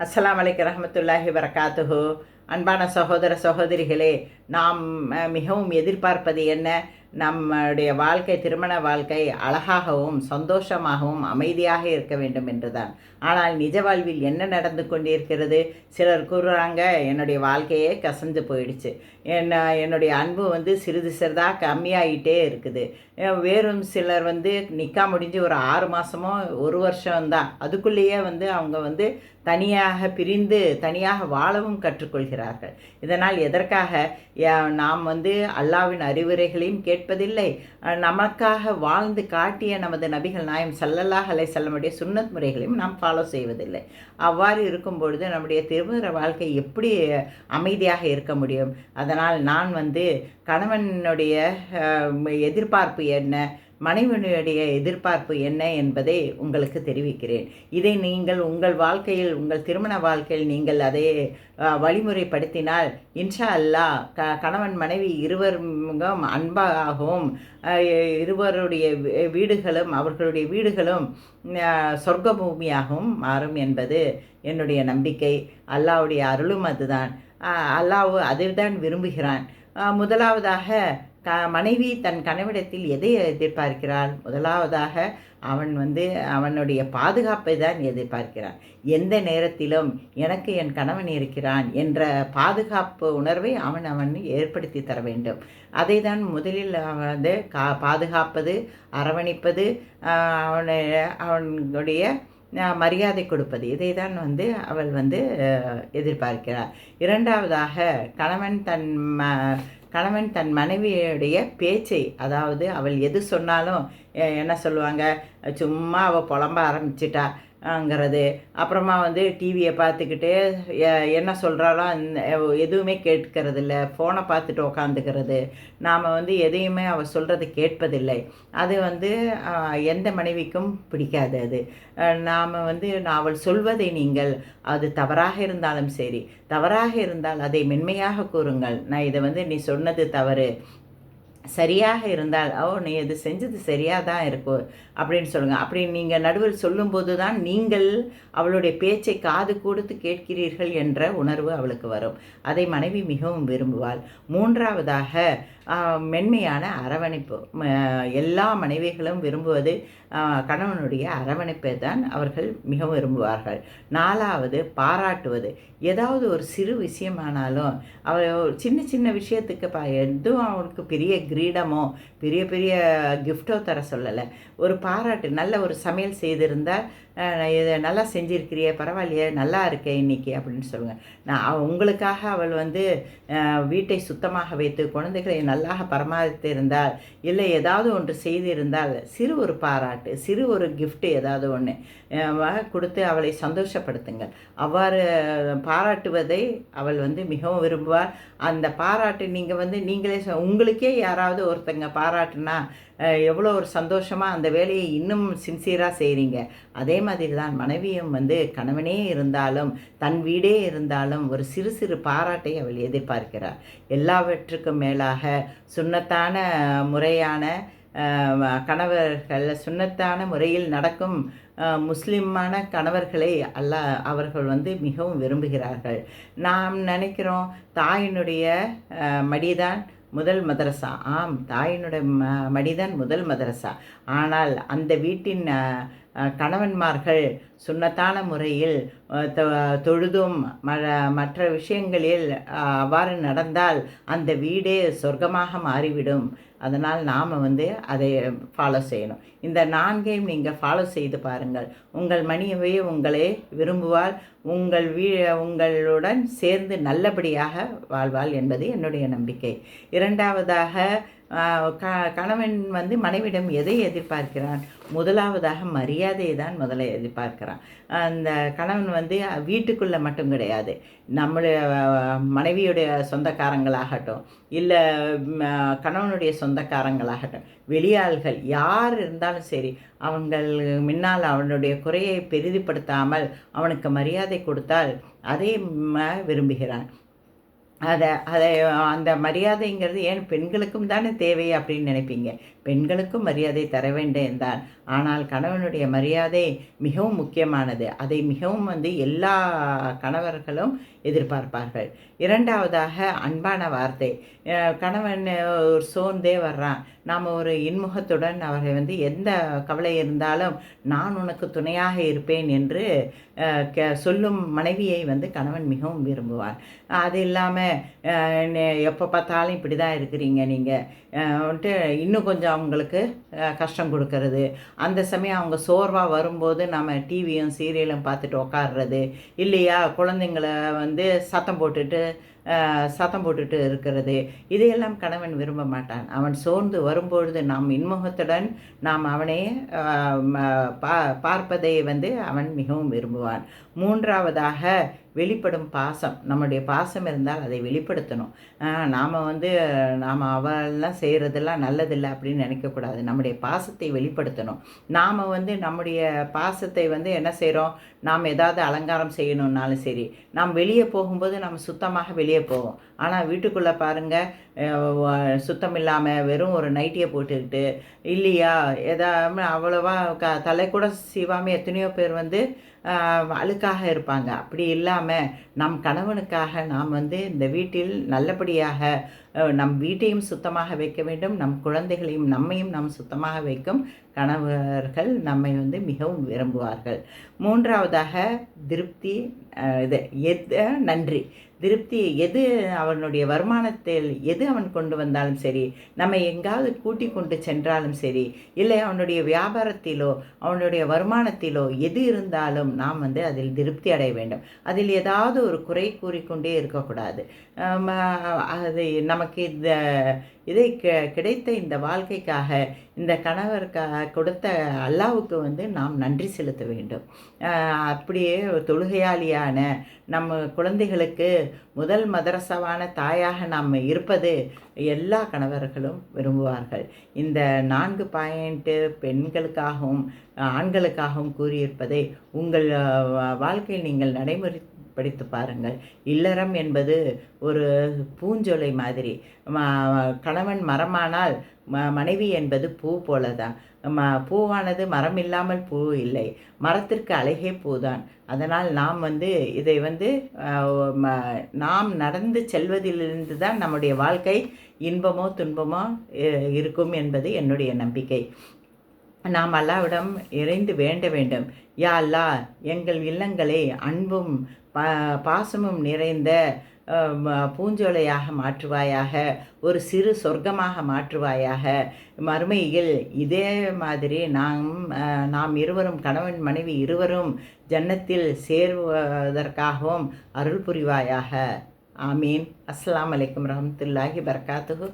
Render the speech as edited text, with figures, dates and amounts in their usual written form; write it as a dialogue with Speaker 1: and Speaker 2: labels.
Speaker 1: அஸ்ஸலாமு அலைக்கும் ரஹ்மத்துல்லாஹி வரகாத்துஹு. அன்பான சகோதர சகோதரிகளே, நாம் மிகவும் எதிர்பார்ப்பது என்ன? நம்முடைய வாழ்க்கை, திருமண வாழ்க்கை அழகாகவும் சந்தோஷமாகவும் அமைதியாக இருக்க வேண்டும் என்றுதான். ஆனால் நிஜ வாழ்வில் என்ன நடந்து கொண்டிருக்கிறது? சிலர் கூறுறாங்க, என்னுடைய வாழ்க்கையே கசந்து போயிடுச்சு, என்னுடைய அன்பு சிறிது சிறிதாக கம்மியாகிட்டே இருக்குது. வேறும் சிலர் நிக்கா முடிஞ்சு ஒரு 6 மாதமோ 1 வருஷம்தான், அதுக்குள்ளேயே அவங்க தனியாக பிரிந்து தனியாக வாழவும் கற்றுக்கொள்கிறார்கள். இதனால் எதற்காக? நாம் அல்லாஹ்வின் அறிவுரைகளையும் கேட்பதில்லை, நமக்காக வாழ்ந்து காட்டிய நமது நபிகள் நாயம் ஸல்லல்லாஹு அலைஹி வஸல்லமுடைய சுன்னத் முறைகளையும் நாம் ஃபாலோ செய்வதில்லை. அவ்வாறு இருக்கும் பொழுது நம்முடைய திருமண வாழ்க்கை எப்படி அமைதியாக இருக்க முடியும்? அதனால் நான் கணவனுடைய எதிர்பார்ப்பு என்ன, மனைவியினுடைய எதிர்பார்ப்பு என்ன என்பதை உங்களுக்கு தெரிவிக்கிறேன். இதை நீங்கள் உங்கள் வாழ்க்கையில், உங்கள் திருமண வாழ்க்கையில் நீங்கள் அதை வழிமுறைப்படுத்தினால் இன்ஷா அல்லாஹ் கணவன் மனைவி இருவரும் அன்பாகவும் இருவருடைய வீடுகளும் அவர்களுடைய வீடுகளும் சொர்க்க பூமியாகவும் மாறும் என்பது என்னுடைய நம்பிக்கை. அல்லாஹ்வுடைய அருளும் அதுதான். அல்லாஹ் அதைத்தான் விரும்புகிறான். முதலாவதாக மனைவி தன் கணவனிடத்தில் எதை எதிர்பார்க்கிறாள்? முதலாவதாக அவன் அவனுடைய பாதுகாப்பை தான் எதிர்பார்க்கிறான். எந்த நேரத்திலும் எனக்கு என் கணவன் இருக்கிறான் என்ற பாதுகாப்பு உணர்வை அவன் ஏற்படுத்தி தர வேண்டும். அதை தான் முதலில் பாதுகாப்பது, அரவணைப்பது, அவனுடைய மரியாதை கொடுப்பது, இதை தான் அவள் எதிர்பார்க்கிறாள். இரண்டாவதாக கணவன் தன் மனைவியுடைய பேச்சை, அதாவது அவள் எது சொன்னாலும் என்ன சொல்லுவாங்க, சும்மா அவள் புலம்ப ஆரம்பிச்சிட்டாங்கிறது, அப்புறமா டிவியை பார்த்துக்கிட்டு என்ன சொல்கிறாளோ எதுவுமே கேட்கறதில்ல, ஃபோனை பார்த்துட்டு உக்காந்துக்கிறது, நாம் எதையுமே அவள் சொல்கிறது கேட்பதில்லை. அது எந்த மனைவிக்கும் பிடிக்காது. அது நாம் அவள் சொல்வதை நீங்கள், அது தவறாக இருந்தாலும் சரி, தவறாக இருந்தால் அதை மென்மையாக கூறுங்கள். நான் இதை நீ சொன்னது தவறு, சரியாக இருந்தால் நீ இது செஞ்சது சரியாக தான் இருக்கும் அப்படின்னு சொல்லுங்கள். அப்படி நீங்கள் நடுவில் சொல்லும்போது தான் நீங்கள் அவளுடைய பேச்சை காது கொடுத்து கேட்கிறீர்கள் என்ற உணர்வு அவளுக்கு வரும். அதை மனைவி மிகவும் விரும்புவாள். மூன்றாவதாக மென்மையான அரவணைப்பு. எல்லா மனைவிகளும் விரும்புவது கணவனுடைய அரவணைப்பை தான் அவர்கள் மிகவும் விரும்புவார்கள். நாலாவது பாராட்டுவது. ஏதாவது ஒரு சிறு விஷயமானாலும் அவள் சின்ன சின்ன விஷயத்துக்கு எதுவும் அவனுக்கு பெரிய கிரீடமோ பெரிய பெரிய கிஃப்டோ தர சொல்லலை, ஒரு பாராட்டு. நல்ல ஒரு சமையல் செய்திருந்தால், இதை நல்லா செஞ்சுருக்கிறிய, பரவாயில்லையே, நல்லா இருக்கே இன்னைக்கு அப்படின்னு சொல்லுங்கள். நான் உங்களுக்காக அவள் வீட்டை சுத்தமாக வைத்து குழந்தைகளை நல்லாக பராமரித்து இருந்தால், இல்லை ஏதாவது ஒன்று செய்திருந்தால், சிறு ஒரு பாராட்டு, சிறு ஒரு கிஃப்ட்டு ஏதாவது ஒன்று கொடுத்து அவளை சந்தோஷப்படுத்துங்கள். அவ்வாறு பாராட்டுவதை அவள் மிகவும் விரும்புவார். அந்த பாராட்டு நீங்கள் நீங்களே உங்களுக்கே யாராவது ஒருத்தங்க பாராட்டுனா எவ்வளோ ஒரு சந்தோஷமாக அந்த வேலையை இன்னும் சின்சியராக செய்கிறீங்க. அதே மாதிரி தான் மனைவியும் கணவனே இருந்தாலும் தன் வீடே இருந்தாலும் ஒரு சிறு சிறு பாராட்டை அவள் எதிர்பார்க்கிறார். எல்லாவற்றுக்கும் மேலாக சுன்னத்தான முறையான கணவர்கள், சுன்னத்தான முறையில் நடக்கும் முஸ்லிமான கணவர்களை அவர்கள் மிகவும் விரும்புகிறார்கள். நாம் நினைக்கிறோம் தாயினுடைய மடிதான் முதல் மதரசா. ஆம், தாயினுடைய மடிதான் முதல் மதரசா. ஆனால் அந்த வீட்டின் கணவன்மார்கள் சுன்னத்தான முறையில் தொழுதும் மற்ற விஷயங்களில் அவ்வாறு நடந்தால் அந்த வீடே சொர்க்கமாக மாறிவிடும். அதனால் நாம் அதை ஃபாலோ செய்யணும். இந்த 4ஐயும் நீங்கள் ஃபாலோ செய்து பாருங்கள். உங்கள் மனைவி உங்களை விரும்புவாள், உங்களுடன் சேர்ந்து நல்லபடியாக வாழ்வாள் என்பது என்னுடைய நம்பிக்கை. இரண்டாவதாக கணவன் மனைவிடம் எதை எதிர்பார்க்கிறான்? முதலாவதாக மரியாதையை தான் முதல்ல எதிர்பார்க்கிறான். அந்த கணவன் வீட்டுக்குள்ளே மட்டும் கிடையாது, நம்மளுடைய மனைவியுடைய சொந்தக்காரங்களாகட்டும், இல்லை கணவனுடைய சொந்தக்காரங்களாகட்டும், வெளியாள்கள் யார் இருந்தாலும் சரி, அவங்கள் முன்னால் அவனுடைய குறையை பெரிதுபடுத்தாமல் அவனுக்கு மரியாதை கொடுத்தால் அதை விரும்புகிறான். அந்த மரியாதைங்கிறது ஏன் பெண்களுக்கும் தானே தேவை அப்படின்னு நினைப்பீங்க. பெண்களுக்கும் மரியாதை தர வேண்டும் தான். ஆனால் கணவனுடைய மரியாதை மிகவும் முக்கியமானது. அதை மிகவும் எல்லா கணவர்களும் எதிர்பார்ப்பார்கள். இரண்டாவதாக அன்பான வார்த்தை. கணவன் ஒரு சோர்ந்தே வர்றான், நாம் ஒரு இன்முகத்துடன் அவரை எந்த கவலை இருந்தாலும் நான் உனக்கு துணையாக இருப்பேன் என்று சொல்லும் மனைவியை கணவன் மிகவும் விரும்புவார். அது இல்லாமல் எப்போ பார்த்தாலும் இப்படி தான் இருக்கிறீங்க நீங்கள் வந்துட்டு இன்னும் கொஞ்சம் அவங்களுக்கு கஷ்டம் கொடுக்கறது, அந்த சமயம் அவங்க சோர்வாக வரும்போது நம்ம டிவியும் சீரியலும் பார்த்துட்டு உக்காடுறது இல்லையா, குழந்தைங்கள சத்தம் போட்டுட்டு இருக்கிறது, இதையெல்லாம் கணவன் விரும்ப மாட்டான். அவன் சோர்ந்து வரும்பொழுது நாம் இன்முகத்துடன் நாம் அவனை பார்ப்பதை அவன் மிகவும் விரும்புவான். மூன்றாவதாக வெளிப்படும் பாசம். நம்முடைய பாசம் இருந்தால் அதை வெளிப்படுத்தணும். நாம் அவெல்லாம் செய்கிறதெல்லாம் நல்லதில்லை அப்படின்னு நினைக்கக்கூடாது. நம்முடைய பாசத்தை வெளிப்படுத்தணும். நாம் நம்முடைய பாசத்தை என்ன செய்கிறோம், நாம் ஏதாவது அலங்காரம் செய்யணுன்னாலும் சரி, நாம் வெளியே போகும்போது நம்ம சுத்தமாக வெளியே போவோம். ஆனால் வீட்டுக்குள்ளே பாருங்கள், சுத்தம் இல்லாமல் வெறும் ஒரு நைட்டியை போட்டுக்கிட்டு இல்லையா, ஏதாவது அவ்வளோவா தலை கூட சீவாமல் எத்தனையோ பேர் அழுக்காக இருப்பாங்க. அப்படி இல்லாமல் நம் கணவனுக்காக நாம் இந்த வீட்டில் நல்லபடியாக நம் வீட்டையும் சுத்தமாக வைக்க வேண்டும், நம் குழந்தைகளையும் நம்மையும் நாம் சுத்தமாக வைக்கும் கணவர்கள் நம்மை மிகவும் விரும்புவார்கள். மூன்றாவதாக திருப்தி, நன்றி. திருப்தி எது அவனுடைய வருமானத்தில் எது அவன் கொண்டு வந்தாலும் சரி, நம்ம எங்காவது கூட்டி கொண்டு சென்றாலும் சரி, இல்லை அவனுடைய வியாபாரத்திலோ அவனுடைய வருமானத்திலோ எது இருந்தாலும் நாம் அதில் திருப்தி அடைய வேண்டும். அதில் ஏதாவது ஒரு குறை கூறிக்கொண்டே இருக்கக்கூடாது. அது நமக்கு இதை கிடைத்த இந்த வாழ்க்கைக்காக இந்த கணவருக்காக கொடுத்த அல்லாவுக்கு நாம் நன்றி செலுத்த வேண்டும். அப்படியே தொழுகையாளியான நம்ம குழந்தைகளுக்கு முதல் மதரசாவான தாயாக நாம் இருப்பது எல்லா கணவர்களும் விரும்புவார்கள். இந்த 4 பாயிண்ட்டு பெண்களுக்காகவும் ஆண்களுக்காகவும் கூறியிருப்பதை உங்கள் வாழ்க்கையில் நீங்கள் படித்து பாருங்கள். இல்லறம் என்பது ஒரு பூஞ்சோலை மாதிரி. கணவன் மரமானால் மனைவி என்பது பூ போல தான். பூவானது மரம் இல்லாமல் பூ இல்லை, மரத்திற்கு அழகே பூதான். அதனால் நாம் இதை நாம் நடந்து செல்வதிலிருந்து தான் நம்முடைய வாழ்க்கை இன்பமோ துன்பமோ இருக்கும் என்பது என்னுடைய நம்பிக்கை. நாம் அல்லாவிடம் இறைந்து வேண்ட வேண்டும், யா அல்லாஹ் எங்கள் இல்லங்களை அன்பும் பாசமும் நிறைந்த பூஞ்சோலையாக மாற்றுவாயாக, ஒரு சிறு சொர்க்கமாக மாற்றுவாயாக. மறுமையில் இதே மாதிரி நாம் இருவரும் கணவன் மனைவி இருவரும் ஜன்னத்தில் சேருவதற்காகவும் அருள் புரிவாயாக. ஆமீன். அஸ்ஸலாமு அலைக்கும் வரஹ்மத்துல்லாஹி வபரகாத்துஹு.